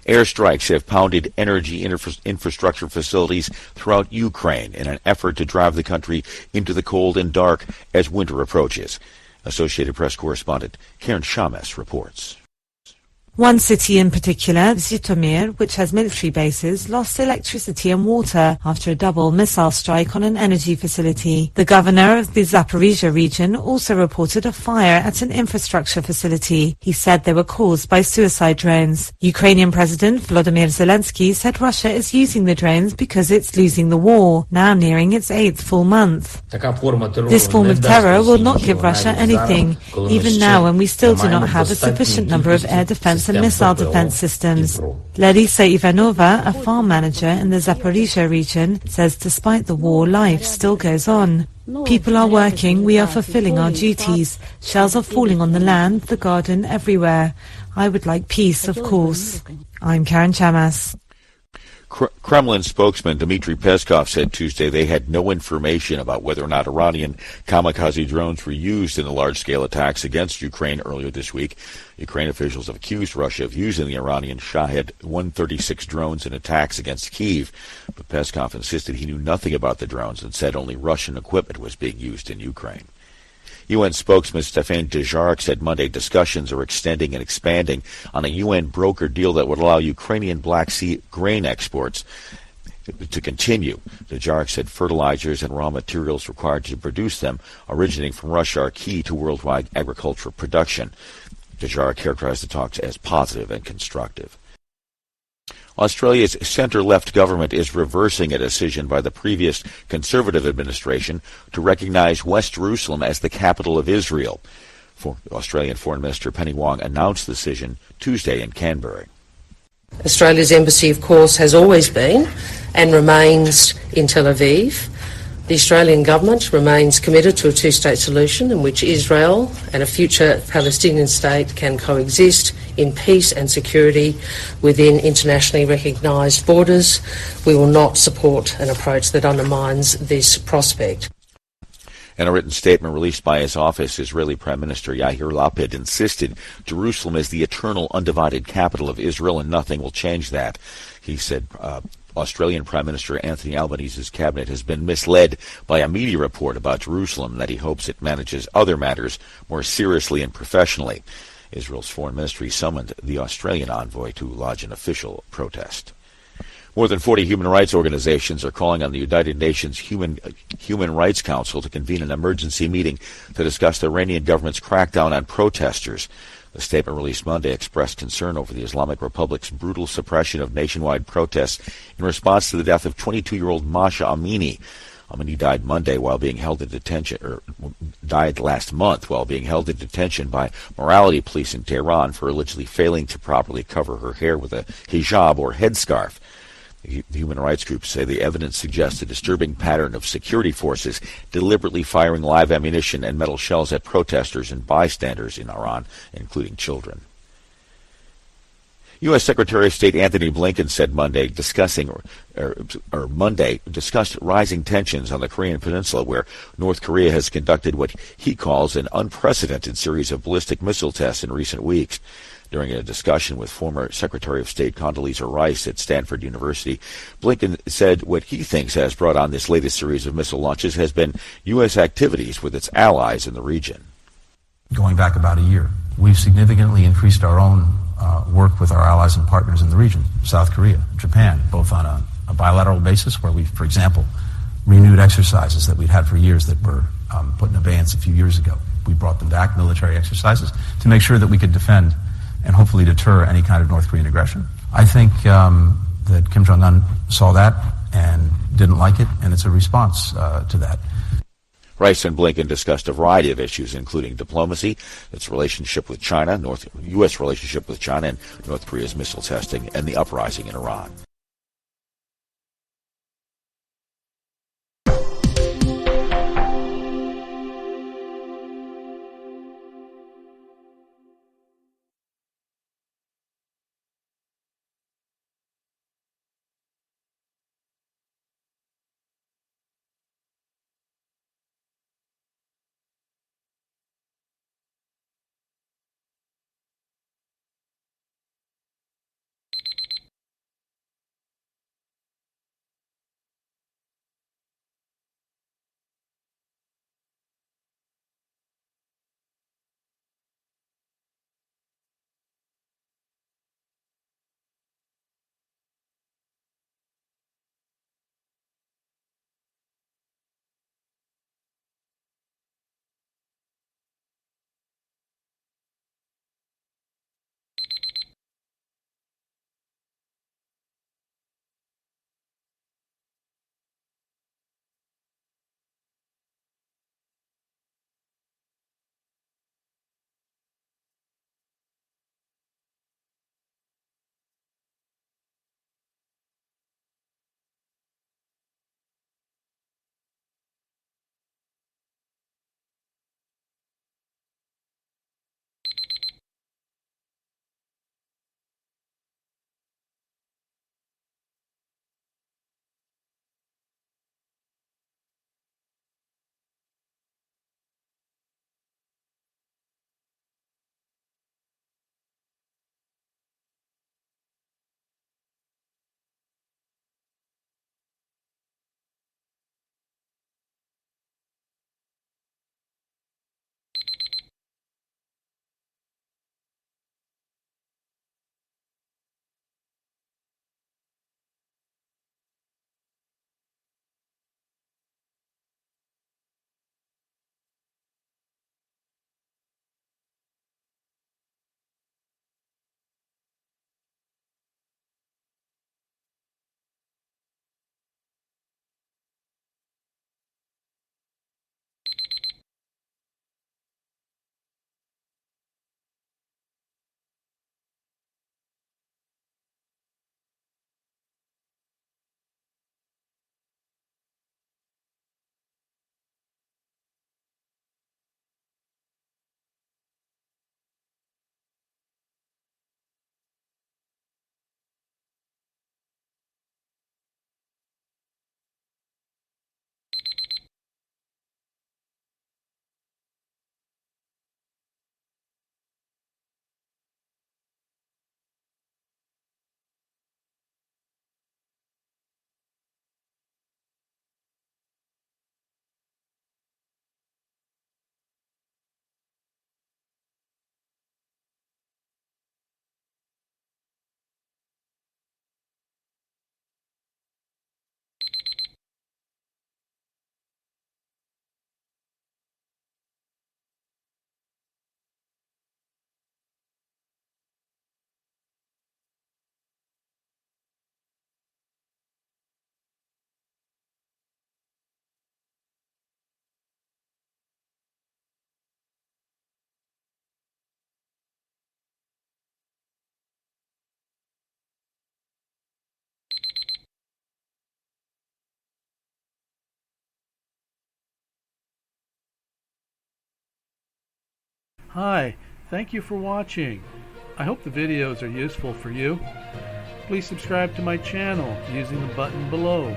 Airstrikes have pounded energy infrastructure facilities throughout Ukraine in an effort to drive the country into the cold and dark as winter approaches. Associated Press correspondent Karen Shames reports. One city in particular, Zhytomyr, which has military bases, lost electricity and water after a double missile strike on an energy facility. The governor of the Zaporizhia region also reported a fire at an infrastructure facility. He said they were caused by suicide drones. Ukrainian President Volodymyr Zelensky said Russia is using the drones because it's losing the war, now nearing its 8th full month. This form of terror will not give Russia anything, even now when we still do not have a sufficient number of air defense and missile defense systems. Larisa Ivanova, a farm manager in the Zaporizhia region, says despite the war, life still goes on. People are working, we are fulfilling our duties. Shells are falling on the land, the garden, everywhere. I would like peace, of course. I'm Karen Shames. Kremlin spokesman Dmitry Peskov said Tuesday they had no information about whether or not Iranian kamikaze drones were used in the large-scale attacks against Ukraine earlier this week. Ukraine officials have accused Russia of using the Iranian Shahed 136 drones in attacks against Kyiv, but Peskov insisted he knew nothing about the drones and said only Russian equipment was being used in Ukraine. UN spokesman Stéphane Dujarric said Monday discussions are extending and expanding on a UN broker deal that would allow Ukrainian Black Sea grain exports to continue. Dujarric said fertilizers and raw materials required to produce them originating from Russia are key to worldwide agricultural production. Dujarric characterized the talks as positive and constructive. Australia's centre-left government is reversing a decision by the previous Conservative administration to recognise West Jerusalem as the capital of Israel. Australian Foreign Minister Penny Wong announced the decision Tuesday in Canberra. Australia's embassy, of course, has always been and remains in Tel Aviv. The Australian government remains committed to a two-state solution in which Israel and a future Palestinian state can coexist in peace and security within internationally recognised borders. We will not support an approach that undermines this prospect. In a written statement released by his office, Israeli Prime Minister Yair Lapid insisted Jerusalem is the eternal undivided capital of Israel and nothing will change that. He said Australian Prime Minister Anthony Albanese's cabinet has been misled by a media report about Jerusalem that he hopes it manages other matters more seriously and professionally. Israel's foreign ministry summoned the Australian envoy to lodge an official protest. More than 40 human rights organizations are calling on the United Nations Human Rights Council to convene an emergency meeting to discuss the Iranian government's crackdown on protesters. The statement released Monday expressed concern over the Islamic Republic's brutal suppression of nationwide protests in response to the death of 22-year-old Masha Amini. Amini died Monday while being held in detention, or died last month while being held in detention by morality police in Tehran for allegedly failing to properly cover her hair with a hijab or headscarf. The human rights groups say the evidence suggests a disturbing pattern of security forces deliberately firing live ammunition and metal shells at protesters and bystanders in Iran, including children. U.S. Secretary of State Anthony Blinken said Monday discussed rising tensions on the Korean Peninsula, where North Korea has conducted what he calls an unprecedented series of ballistic missile tests in recent weeks. During a discussion with former Secretary of State Condoleezza Rice at Stanford University, Blinken said what he thinks has brought on this latest series of missile launches has been U.S. activities with its allies in the region. Going back about a year, we've significantly increased our own work with our allies and partners in the region, South Korea, Japan, both on a bilateral basis where we, for example, renewed exercises that we'd had for years that were put in abeyance a few years ago. We brought them back, military exercises, to make sure that we could defend and hopefully deter any kind of North Korean aggression. I think that Kim Jong-un saw that and didn't like it, and it's a response to that. Rice and Blinken discussed a variety of issues, including diplomacy, its relationship with China, U.S. relationship with China, and North Korea's missile testing, and the uprising in Iran. Hi, thank you for watching. I hope the videos are useful for you. Please subscribe to my channel using the button below.